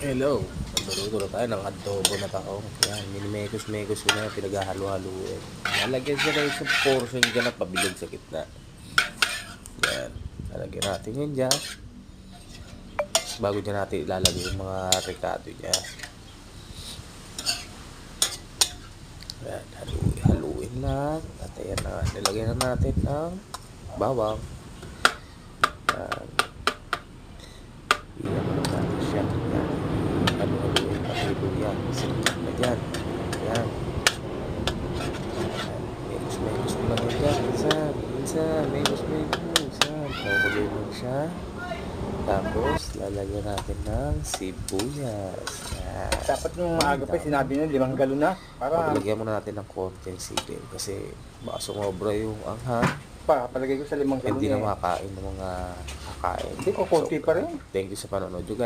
Hello, magluluto na tayo ng adobo na tao. Yan, minimekos-mekos ko na yung pinaghahalo-haluin. Lalagyan siya na isang portion dyan na pabilog sa gitna. Yan, lalagyan natin yun dyan. Bago dyan natin ilalagay yung mga ricado niya. Yan, haluin lang. At ayan na, nilagyan na natin ang bawang. Yan. Iyan na natin siya. Yan. Haluin pati yan. Sikat na dyan. Yan. Mekos-mekos mo lang yan dyan. Minsan. Mekos-mekos. Yan. Pakuloy mo siya. Tapos, lalagyan natin ng sibuyas. Yan. Dapat nung maaga pa sinabi nyo 5 galon na. Para Paglalagyan muna natin ng konting sili. Kasi baka sumobra yung anghang. palagay ko sa 5 galon Hindi na eh. makain ng mga kakain. Hindi ko konti pa rin. Thank you sa panonood, you guys.